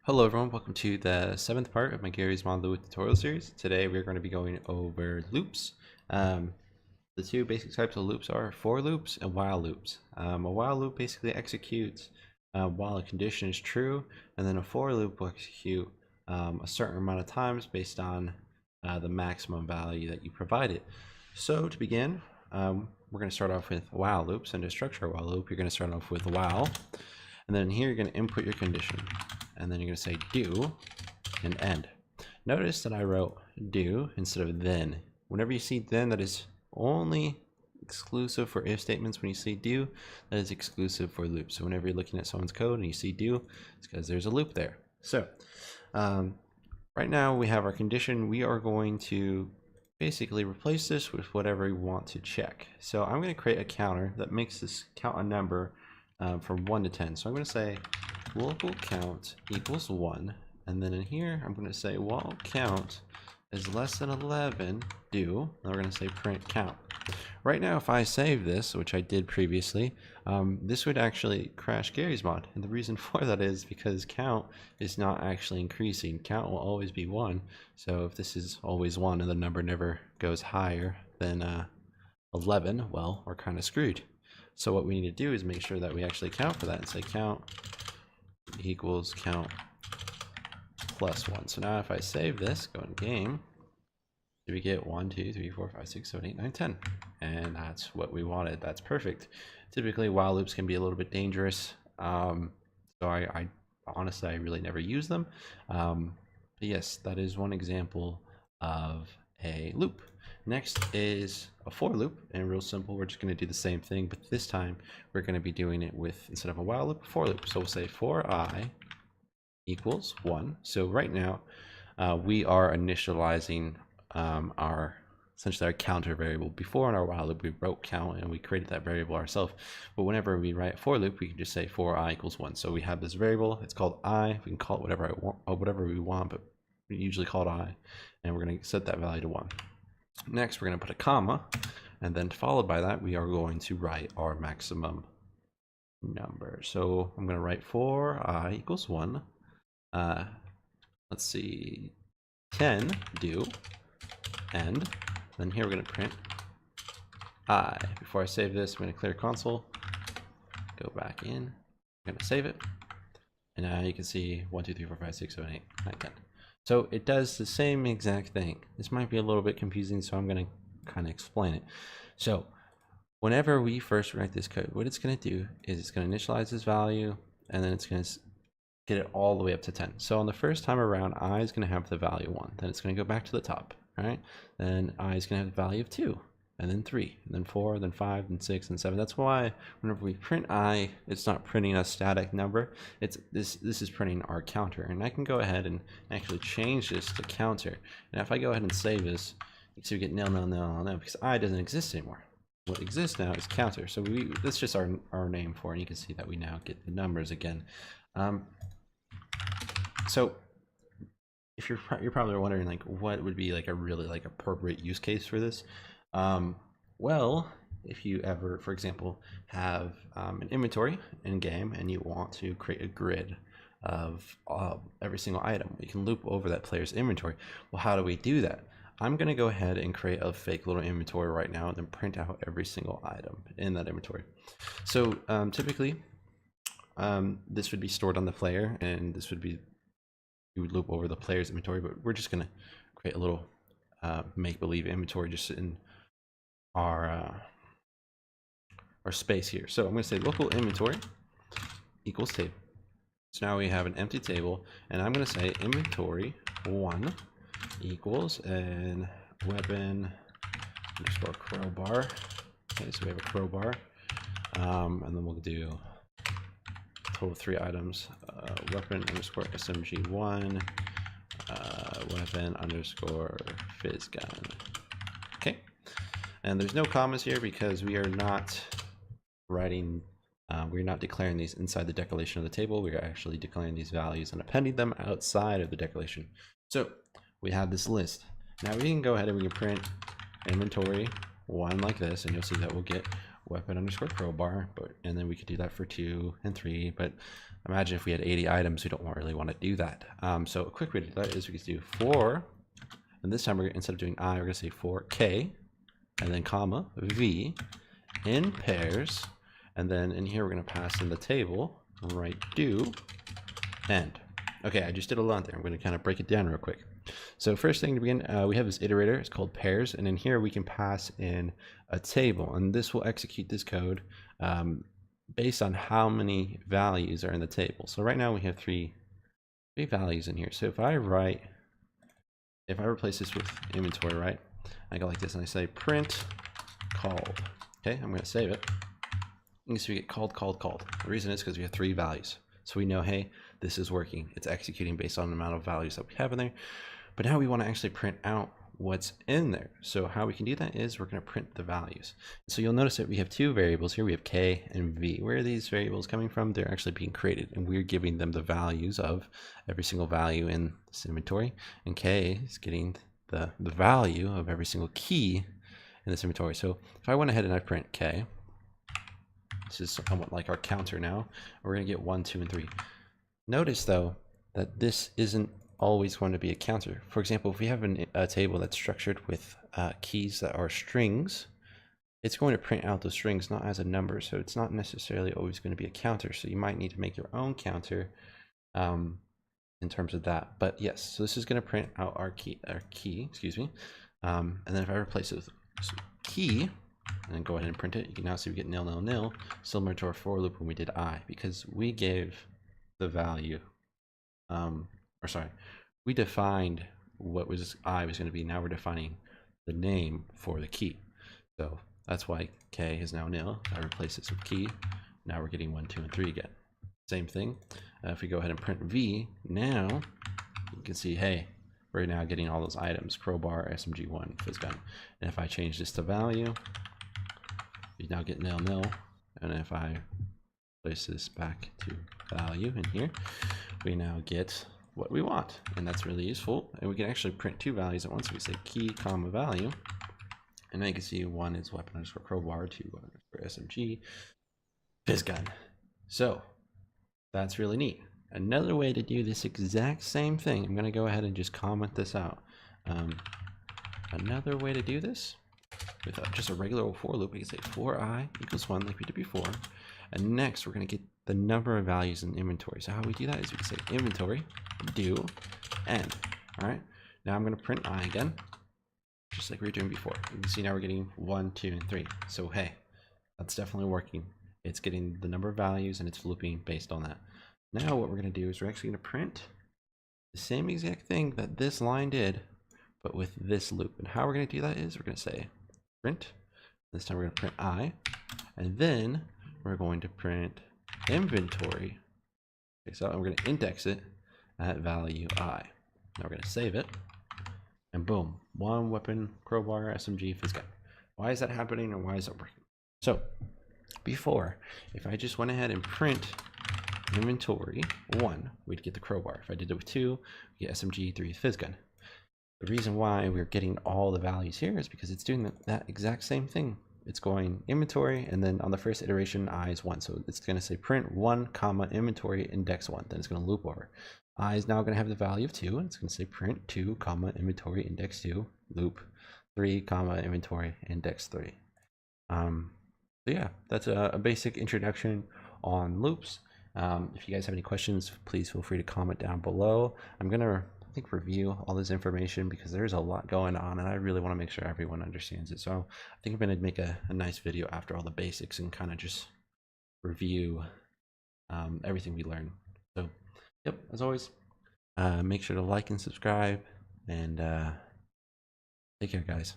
Hello everyone, welcome to the 7th part of my Garry's Mod Loop tutorial series. Today we're going to be going over loops. The two basic types of loops are for loops and while loops. A while loop basically executes while a condition is true, and then a for loop will execute a certain amount of times based on the maximum value that you provided. So to begin, we're going to start off with while loops, and to structure a while loop, you're going to start off with while, and then here you're going to input your condition. And then you're going to say do and end. Notice that I wrote do instead of then. Whenever you see then, that is only exclusive for if statements. When you see do, that is exclusive for loops. So whenever you're looking at someone's code and you see do, it's because there's a loop there. So right now we have our condition. We are going to basically replace this with whatever we want to check. So I'm going to create a counter that makes this count a number from 1 to 10. So I'm going to say local count equals 1, and then in here I'm going to say while count is less than 11 do, and we're going to say print count. Right now if I save this, which I did previously, this would actually crash Garry's mod, and the reason for that is because count is not actually increasing. Count will always be 1, so if this is always 1 and the number never goes higher than 11, well, we're kind of screwed. So what we need to do is make sure that we actually count for that and say count equals count plus 1. So now if I save this, go in game, we get 1, 2, 3, 4, 5, 6, 7, 8, 9, 10. And that's what we wanted. That's perfect. Typically while loops can be a little bit dangerous. So I honestly, I really never use them. But yes, that is one example of a loop. Next is a for loop, and real simple, we're just going to do the same thing, but this time we're going to be doing it with, instead of a while loop, a for loop. So we'll say for I equals 1. So right now we are initializing essentially our counter variable. Before in our while loop we wrote count and we created that variable ourselves, but whenever we write a for loop we can just say for I equals 1. So we have this variable, it's called I, we can call it whatever we want, but we usually call it I, and we're going to set that value to 1. Next, we're going to put a comma, and then followed by that, we are going to write our maximum number. So I'm going to write for I equals 1. Let's see, 10 do, and then here we're going to print I. Before I save this, I'm going to clear console, go back in, I'm going to save it, and now you can see 1, 2, 3, 4, 5, 6, 7, 8, 9, 10. So it does the same exact thing. This might be a little bit confusing, so I'm going to kind of explain it. So whenever we first write this code, what it's going to do is it's going to initialize this value, and then it's going to get it all the way up to 10. So on the first time around, I is going to have the value 1. Then it's going to go back to the top. All right. Then I is going to have the value of 2, and then 3, and then 4, then 5, and 6, and 7. That's why whenever we print I, it's not printing a static number. It's this is printing our counter, and I can go ahead and actually change this to counter. And if I go ahead and save this, you can see we get nil, nil, nil, nil, because I doesn't exist anymore. What exists now is counter. So that's just our name for it. And you can see that we now get the numbers again. So if you're probably wondering like what would be like a really like appropriate use case for this. Well, if you ever, for example, have an inventory in game and you want to create a grid of every single item, you can loop over that player's inventory. Well, how do we do that? I'm going to go ahead and create a fake little inventory right now and then print out every single item in that inventory. So typically this would be stored on the player, and this would be, you would loop over the player's inventory, but we're just going to create a little make-believe inventory just in our space here. So I'm going to say local inventory equals table. So now we have an empty table, and I'm going to say inventory 1 equals and weapon underscore crowbar. Okay, so we have a crowbar, and then we'll do total 3 items, weapon underscore SMG1, weapon underscore fizz gun. Okay, and there's no commas here because we are not writing, we're not declaring these inside the declaration of the table. We are actually declaring these values and appending them outside of the declaration. So we have this list. Now we can go ahead and we can print inventory 1 like this, and you'll see that we'll get weapon underscore crowbar, and then we could do that for 2 and 3, but imagine if we had 80 items, we don't really want to do that. So a quick way to do that is we could do for, and this time instead of doing I, we're going to say for k, and then comma, v, in pairs, and then in here we're going to pass in the table, write do, end. Okay, I just did a lot there. I'm going to kind of break it down real quick. So first thing to begin, we have this iterator. It's called pairs, and in here we can pass in a table, and this will execute this code based on how many values are in the table. So right now we have three values in here. So if I replace this with inventory, right? I go like this, and I say print called. Okay, I'm going to save it. You can see we get called. The reason is because we have 3 values. So we know, hey, this is working. It's executing based on the amount of values that we have in there. But now we want to actually print out what's in there. So how we can do that is we're going to print the values. So you'll notice that we have 2 variables here. We have k and v. Where are these variables coming from? They're actually being created, and we're giving them the values of every single value in this inventory. And k is getting the value of every single key in this inventory. So if I went ahead and I print k, this is somewhat like our counter now. We're going to get 1, 2, and 3. Notice though that this isn't always going to be a counter. For example, if we have a table that's structured with keys that are strings, it's going to print out those strings not as a number, so it's not necessarily always going to be a counter. So you might need to make your own counter in terms of that. But yes, so this is going to print out our key, excuse me. And then if I replace it with key and then go ahead and print it, you can now see we get nil, nil, nil, similar to our for loop when we did I, because we gave the value, we defined what was I was going to be. Now we're defining the name for the key. So that's why k is now nil. I replace this with key. Now we're getting 1, 2, and 3 again. Same thing. If we go ahead and print v, now you can see, hey, we're now getting all those items: crowbar, SMG1, fizz gun. And if I change this to value, you now get nil, nil. And if I place this back to value in here, we now get what we want, and that's really useful. And we can actually print 2 values at once. We say key comma value, and then you can see 1 is weapon underscore crowbar, 2 underscore SMG, fizz gun. So that's really neat. Another way to do this exact same thing, I'm going to go ahead and just comment this out. Another way to do this with just a regular old for loop, we can say for I equals 1 like we did before, and next we're going to get the number of values in inventory. So how we do that is we can say inventory do end. All right, now I'm going to print I again, just like we were doing before. You can see now we're getting 1, 2, and 3. So hey, that's definitely working. It's getting the number of values and it's looping based on that. Now what we're going to do is we're actually going to print the same exact thing that this line did, but with this loop. And how we're going to do that is we're going to say print. This time we're going to print I, and then we're going to print inventory. Okay, so we're going to index it at value I. Now we're going to save it, and boom, 1 weapon, crowbar, SMG, fizz gun. Why is that happening, or why is it working? So before, if I just went ahead and print inventory 1, we'd get the crowbar. If I did it with 2, we get SMG, 3 fizz gun. The reason why we're getting all the values here is because it's doing that exact same thing. It's going inventory, and then on the first iteration, I is 1. So it's going to say print 1, comma, inventory, index 1. Then it's going to loop over. I is now going to have the value of 2, and it's going to say print 2, comma, inventory, index 2, loop 3, comma, inventory, index 3. So yeah, that's a basic introduction on loops. If you guys have any questions, please feel free to comment down below. I'm going to review all this information because there's a lot going on, and I really want to make sure everyone understands it. So I think I'm going to make a nice video after all the basics and kind of just review everything we learned. So yep, as always, make sure to like and subscribe, and take care, guys.